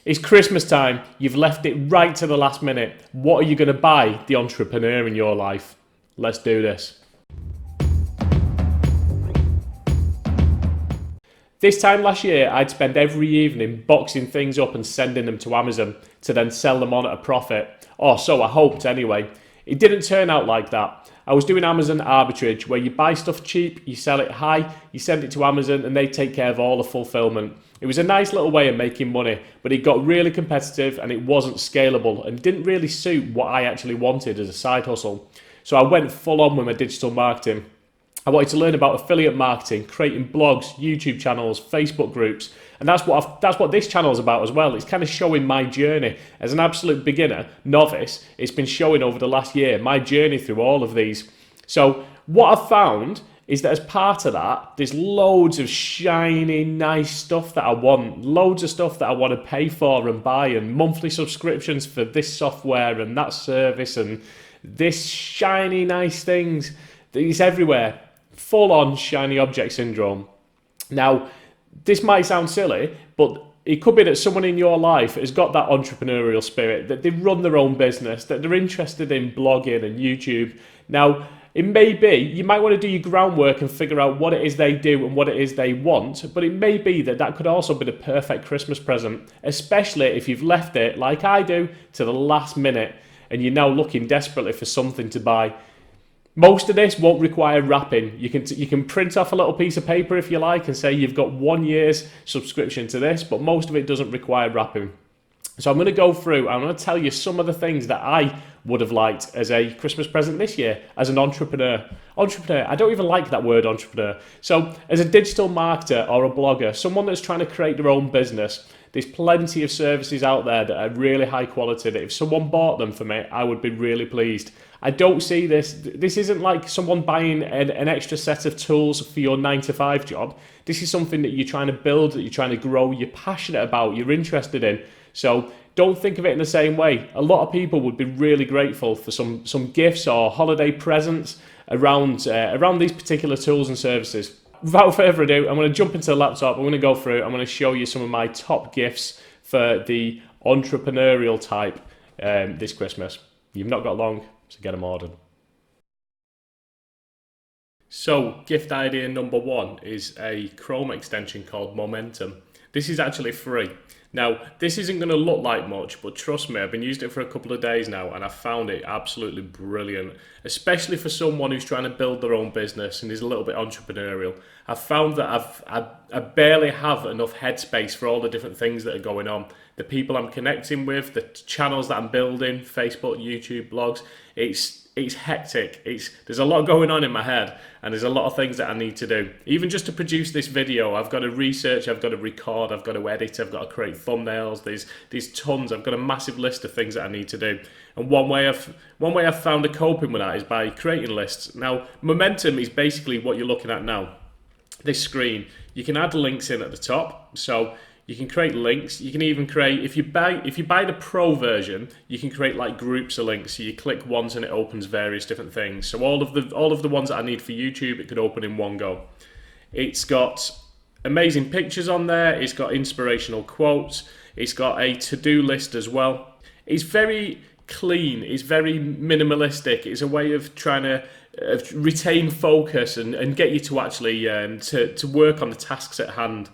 It's Christmas time. You've left it right to the last minute. What are you going to buy the entrepreneur in your life? Let's do this. This time last year, I'd spend every evening boxing things up and sending them to Amazon to then sell them on at a profit. Or so I hoped anyway. It didn't turn out like that. I was doing Amazon arbitrage, where you buy stuff cheap, you sell it high, you send it to Amazon and they take care of all the fulfillment. It was a nice little way of making money, but it got really competitive and it wasn't scalable and didn't really suit what I actually wanted as a side hustle. So I went full on with my digital marketing. I wanted to learn about affiliate marketing, creating blogs, YouTube channels, Facebook groups, and that's what this channel is about as well. It's kind of showing my journey as an absolute beginner, novice. It's been showing over the last year my journey through all of these. So what I've found is that as part of that, there's loads of shiny, nice stuff that I want, loads of stuff that I want to pay for and buy, and monthly subscriptions for this software and that service and this shiny, nice things. It's everywhere. Full on shiny object syndrome. Now, this might sound silly, but it could be that someone in your life has got that entrepreneurial spirit, that they run their own business, that they're interested in blogging and YouTube. Now, it may be, you might want to do your groundwork and figure out what it is they do and what it is they want, but it may be that that could also be the perfect Christmas present, especially if you've left it, like I do, to the last minute and you're now looking desperately for something to buy. Most of this won't require wrapping. You can print off a little piece of paper if you like and say you've got 1 year's subscription to this, but most of it doesn't require wrapping. So I'm going to go through, I'm going to tell you some of the things that I would have liked as a Christmas present this year as an entrepreneur. Entrepreneur, I don't even like that word entrepreneur. So as a digital marketer or a blogger, someone that's trying to create their own business, there's plenty of services out there that are really high quality that if someone bought them for me, I would be really pleased. I don't see this isn't like someone buying an extra set of tools for your 9-to-5 job. This is something that you're trying to build, that you're trying to grow, you're passionate about, you're interested in. So don't think of it in the same way. A lot of people would be really grateful for some gifts or holiday presents around these particular tools and services. Without further ado, I'm going to jump into the laptop. I'm going to go through. I'm going to show you some of my top gifts for the entrepreneurial type this Christmas. You've not got long, so get them ordered. So, gift idea number 1 is a Chrome extension called Momentum. This is actually free. Now, this isn't going to look like much, but trust me, I've been using it for a couple of days now and I found it absolutely brilliant, especially for someone who's trying to build their own business and is a little bit entrepreneurial. I've found that I barely have enough headspace for all the different things that are going on. The people I'm connecting with, the channels that I'm building, Facebook, YouTube, blogs, it's hectic. There's a lot going on in my head and there's a lot of things that I need to do. Even just to produce this video, I've got to research, I've got to record, I've got to edit, I've got to create thumbnails. There's tons. I've got a massive list of things that I need to do. And one way I've found a coping with that is by creating lists. Now, Momentum is basically what you're looking at now. This screen, you can add links in at the top. So you can create links. You can even create, if you buy the Pro version, you can create like groups of links. So you click once and it opens various different things. So all of the ones that I need for YouTube, it could open in one go. It's got amazing pictures on there. It's got inspirational quotes. It's got a to-do list as well. It's very clean. It's very minimalistic. It's a way of trying to retain focus and get you to actually to work on the tasks at hand.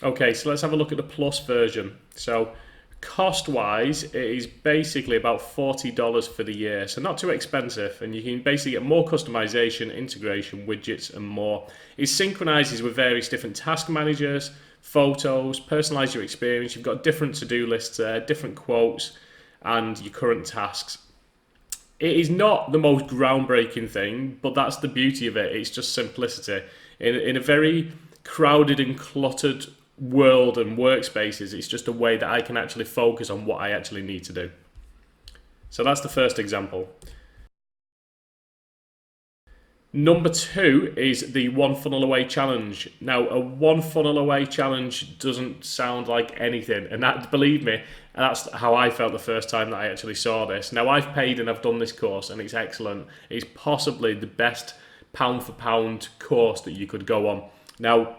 Okay, so let's have a look at the Plus version. So cost-wise, it is basically about $40 for the year, so not too expensive, and you can basically get more customization, integration, widgets, and more. It synchronizes with various different task managers, photos, personalize your experience. You've got different to-do lists there, different quotes, and your current tasks. It is not the most groundbreaking thing, but that's the beauty of it. It's just simplicity. In a very crowded and cluttered world and workspaces, it's just a way that I can actually focus on what I actually need to do. So that's the first example. Number 2 is the One Funnel Away Challenge. Now, a One Funnel Away Challenge doesn't sound like anything, and that, believe me, that's how I felt the first time that I actually saw this. Now, I've paid and I've done this course, and it's excellent. It's possibly the best pound for pound course that you could go on. Now,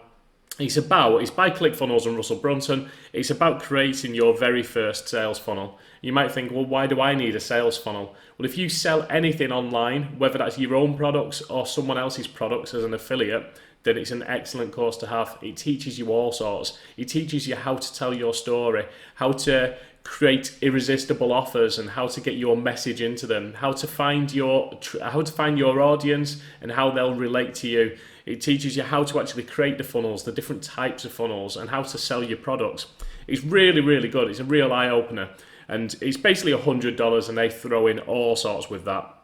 It's by ClickFunnels and Russell Brunson. It's about creating your very first sales funnel. You might think, well, why do I need a sales funnel? Well, if you sell anything online, whether that's your own products or someone else's products as an affiliate, then it's an excellent course to have. It teaches you all sorts. It teaches you how to tell your story, how to create irresistible offers and how to get your message into them, how to find your audience and how they'll relate to you. It teaches you how to actually create the funnels, the different types of funnels, and how to sell your products. It's really, really good. It's a real eye-opener. And it's basically $100, and they throw in all sorts with that.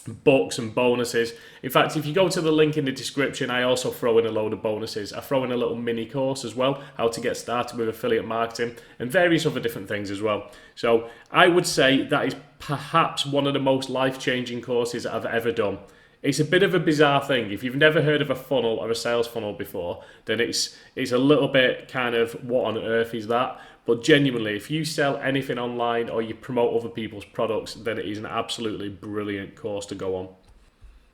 Books and bonuses. In fact, if you go to the link in the description, I also throw in a load of bonuses. I throw in a little mini course as well, how to get started with affiliate marketing, and various other different things as well. So I would say that is perhaps one of the most life-changing courses I've ever done. It's a bit of a bizarre thing. If you've never heard of a funnel or a sales funnel before, then it's a little bit kind of, what on earth is that? But genuinely, if you sell anything online or you promote other people's products, then it is an absolutely brilliant course to go on.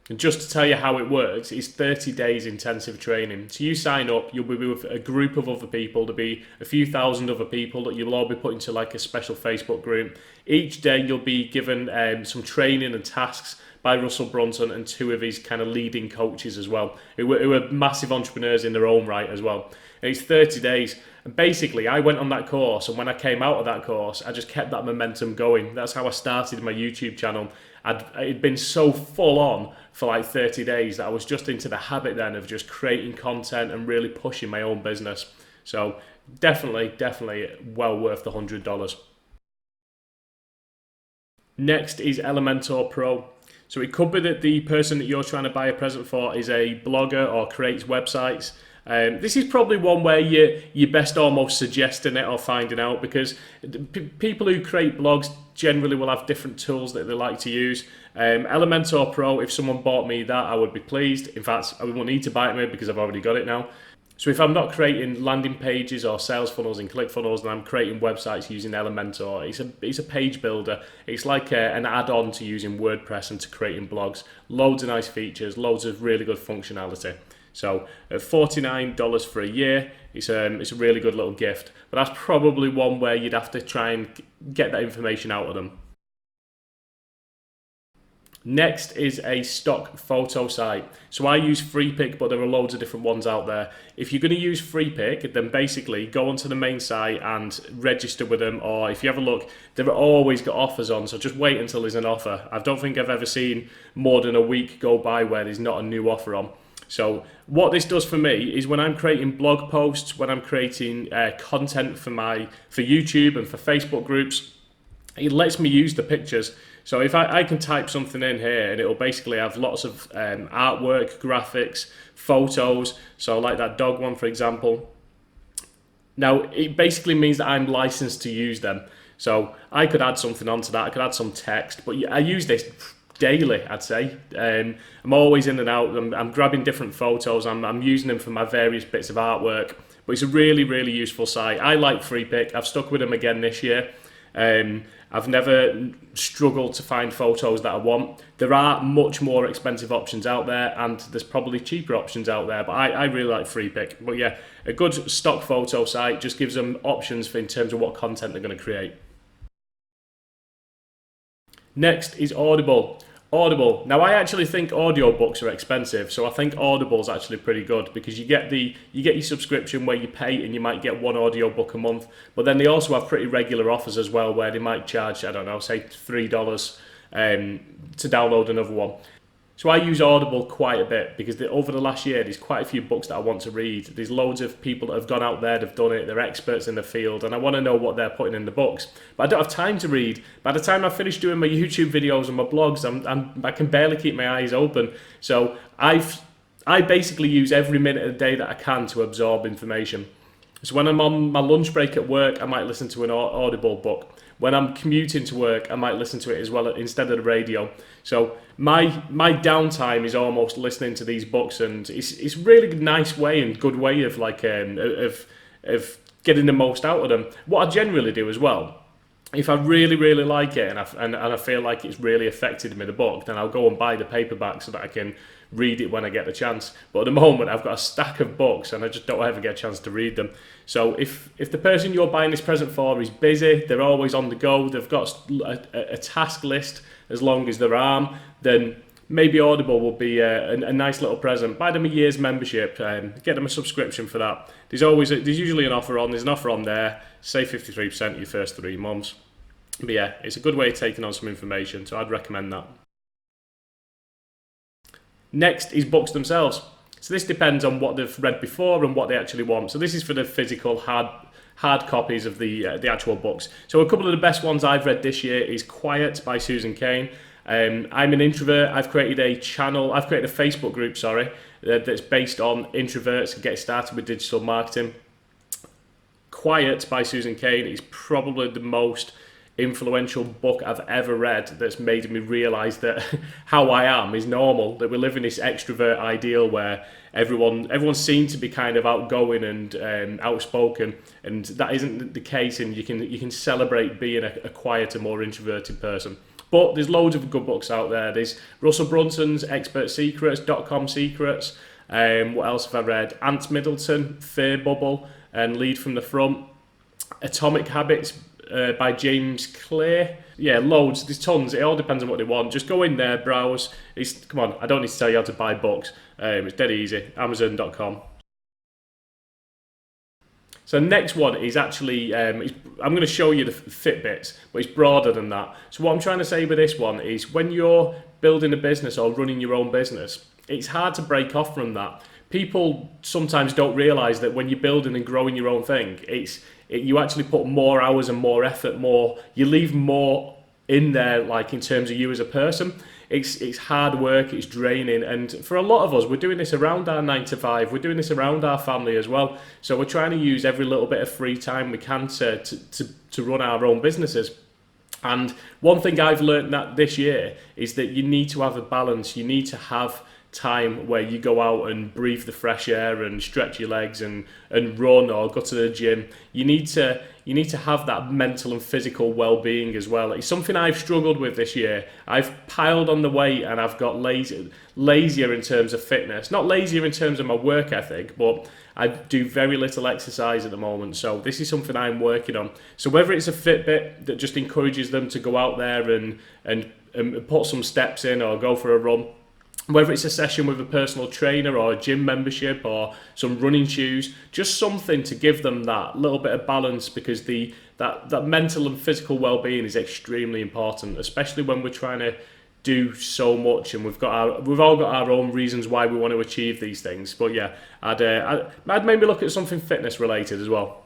And just to tell you how it works, it's 30 days intensive training. So you sign up, you'll be with a group of other people. There'll be a few thousand other people that you'll all be put into like a special Facebook group. Each day you'll be given some training and tasks by Russell Brunson and two of his kind of leading coaches as well, who are massive entrepreneurs in their own right as well. And it's 30 days. And basically, I went on that course, and when I came out of that course, I just kept that momentum going. That's how I started my YouTube channel. It'd been so full on for like 30 days that I was just into the habit then of just creating content and really pushing my own business. So definitely well worth the $100. Next is Elementor Pro. So it could be that the person that you're trying to buy a present for is a blogger or creates websites. This is probably one where you're best almost suggesting it or finding out, because people who create blogs generally will have different tools that they like to use. Elementor Pro, if someone bought me that, I would be pleased. In fact, I won't need to buy it me because I've already got it now. So if I'm not creating landing pages or sales funnels in ClickFunnels, then I'm creating websites using Elementor. It's a page builder. It's like an add-on to using WordPress and to creating blogs. Loads of nice features, loads of really good functionality. So at $49 for a year, it's a really good little gift. But that's probably one where you'd have to try and get that information out of them. Next is a stock photo site. So I use Freepik, but there are loads of different ones out there. If you're going to use Freepik, then basically go onto the main site and register with them. Or if you have a look, they've always got offers on. So just wait until there's an offer. I don't think I've ever seen more than a week go by where there's not a new offer on. So what this does for me is when I'm creating blog posts, when I'm creating content for YouTube and for Facebook groups, it lets me use the pictures. So if I can type something in here and it'll basically have lots of artwork, graphics, photos. So like that dog one, for example. Now, it basically means that I'm licensed to use them. So I could add something onto that. I could add some text, but I use this daily, I'd say. I'm always in and out. I'm grabbing different photos. I'm using them for my various bits of artwork. But it's a really, really useful site. I like Freepik. I've stuck with them again this year. I've never struggled to find photos that I want. There are much more expensive options out there, and there's probably cheaper options out there, but I really like Freepik. But yeah, a good stock photo site just gives them options in terms of what content they're going to create. Next is Audible. Audible. Now, I actually think audiobooks are expensive, so I think Audible's actually pretty good because you get your subscription where you pay and you might get one audiobook a month, but then they also have pretty regular offers as well where they might charge, I don't know, say $3 to download another one. So I use Audible quite a bit because over the last year, there's quite a few books that I want to read. There's loads of people that have gone out there, they've done it, they're experts in the field, and I want to know what they're putting in the books. But I don't have time to read. By the time I finish doing my YouTube videos and my blogs, I can barely keep my eyes open. So I basically use every minute of the day that I can to absorb information. So when I'm on my lunch break at work, I might listen to an Audible book. When I'm commuting to work, I might listen to it as well instead of the radio. So my downtime is almost listening to these books, and it's really nice way and good way of like of getting the most out of them. What I generally do as well, if I really like it and I feel like it's really affected me, the book, then I'll go and buy the paperback so that I can read it when I get the chance. But at the moment, I've got a stack of books and I just don't ever get a chance to read them. So if the person you're buying this present for is busy, they're always on the go, they've got a task list as long as their arm, then maybe Audible will be a nice little present. Buy them a year's membership, get them a subscription for that. There's usually an offer on. There's an offer on there. Save 53% your first 3 months. But yeah, it's a good way of taking on some information, so I'd recommend that. Next is books themselves. So this depends on what they've read before and what they actually want. So this is for the physical hard copies of the actual books. So a couple of the best ones I've read this year is Quiet by Susan Cain. I'm an introvert. I've created a Facebook group, that's based on introverts and getting started with digital marketing. Quiet by Susan Cain is probably the most influential book I've ever read that's made me realise that how I am is normal, that we live in this extrovert ideal where everyone seems to be kind of outgoing and outspoken, and that isn't the case, and you can celebrate being a quieter, more introverted person. But there's loads of good books out there. There's Russell Brunson's Expert Secrets, .com Secrets. What else have I read? Ant Middleton, Fear Bubble, and Lead from the Front. Atomic Habits by James Clear. Yeah, loads. There's tons. It all depends on what they want. Just go in there, browse. Come on, I don't need to tell you how to buy books. It's dead easy. Amazon.com. So next one is actually, I'm going to show you the Fitbits, but it's broader than that. So what I'm trying to say with this one is when you're building a business or running your own business, it's hard to break off from that. People sometimes don't realise that when you're building and growing your own thing, you actually put more hours and more effort, you leave more in there, like in terms of you as a person. It's hard work, it's draining, and for a lot of us, we're doing this around our 9 to 5, we're doing this around our family as well. So we're trying to use every little bit of free time we can to run our own businesses. And one thing I've learned that this year is that you need to have a balance. You need to have time where you go out and breathe the fresh air and stretch your legs and run or go to the gym. You need to have that mental and physical well-being as well. It's something I've struggled with this year. I've piled on the weight and I've got lazier in terms of fitness. Not lazier in terms of my work ethic, but I do very little exercise at the moment. So this is something I'm working on. So whether it's a Fitbit that just encourages them to go out there and put some steps in or go for a run, whether it's a session with a personal trainer or a gym membership or some running shoes, just something to give them that little bit of balance, because that mental and physical well-being is extremely important, especially when we're trying to do so much and we've all got our own reasons why we want to achieve these things. But yeah, I'd maybe look at something fitness related as well.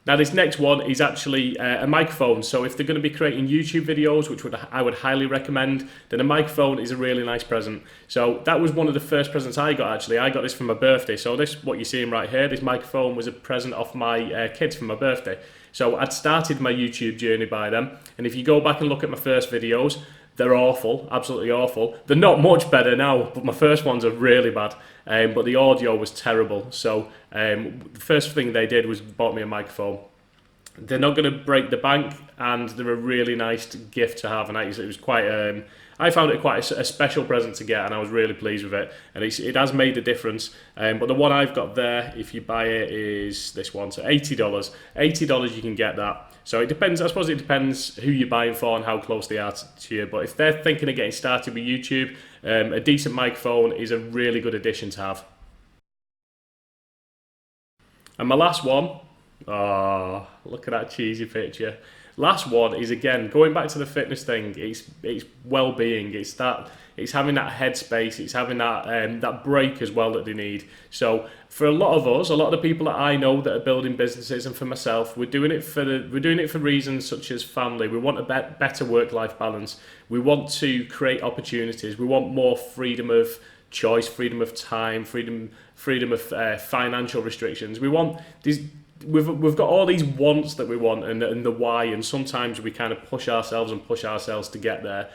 Now this next one is actually a microphone. So if they're going to be creating YouTube videos, which I would highly recommend, then a microphone is a really nice present. So that was one of the first presents I got actually. I got this for my birthday. So what you're seeing right here, this microphone was a present off my kids for my birthday. So I'd started my YouTube journey by them. And if you go back and look at my first videos, they're awful, absolutely awful. They're not much better now, but my first ones are really bad. But the audio was terrible. So the first thing they did was bought me a microphone. They're not going to break the bank, and they're a really nice gift to have. And it was quite, I found it quite a special present to get, and I was really pleased with it. And it has made a difference. But the one I've got there, if you buy it, is this one. So $80. $80 you can get that. So it depends, I suppose it depends who you're buying for and how close they are to you. But if they're thinking of getting started with YouTube, a decent microphone is a really good addition to have. And my last one, oh, look at that cheesy picture. Last one is, again, going back to the fitness thing, it's well-being, it's having that headspace, it's having that break as well that they need. So for a lot of us, a lot of the people that I know that are building businesses, and for myself, we're doing it for reasons such as family. We want a better work-life balance. We want to create opportunities. We want more freedom of choice, freedom of time, freedom of financial restrictions. We want these. We've got all these wants that we want and the why, and sometimes we kind of push ourselves to get there.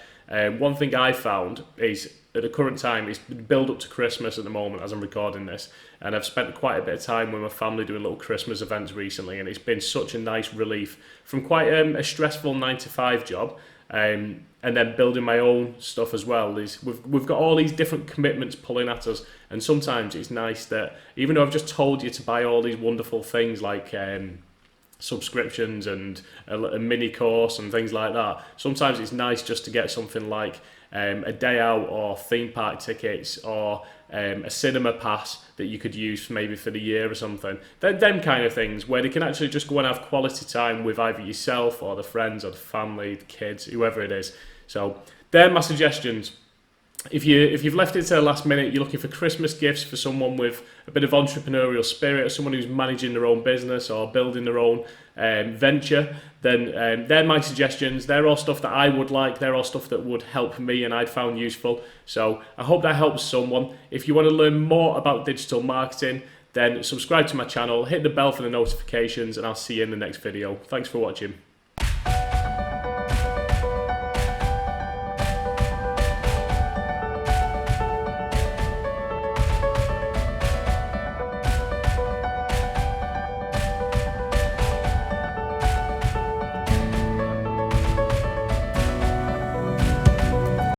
One thing I found is, at the current time, it's build up to Christmas at the moment as I'm recording this, and I've spent quite a bit of time with my family doing little Christmas events recently, and it's been such a nice relief from quite a stressful 9 to 5 job. and then building my own stuff as well. We've got all these different commitments pulling at us, and sometimes it's nice that even though I've just told you to buy all these wonderful things like subscriptions and a mini course and things like that, sometimes it's nice just to get something like a day out or theme park tickets or a cinema pass that you could use maybe for the year or something. Them kind of things where they can actually just go and have quality time with either yourself or the friends or the family, the kids, whoever it is. So they're my suggestions. If you've left it to the last minute, you're looking for Christmas gifts for someone with a bit of entrepreneurial spirit, or someone who's managing their own business or building their own venture, then they're my suggestions. They're all stuff that I would like. They're all stuff that would help me and I'd found useful. So I hope that helps someone. If you want to learn more about digital marketing, then subscribe to my channel, hit the bell for the notifications, and I'll see you in the next video. Thanks for watching.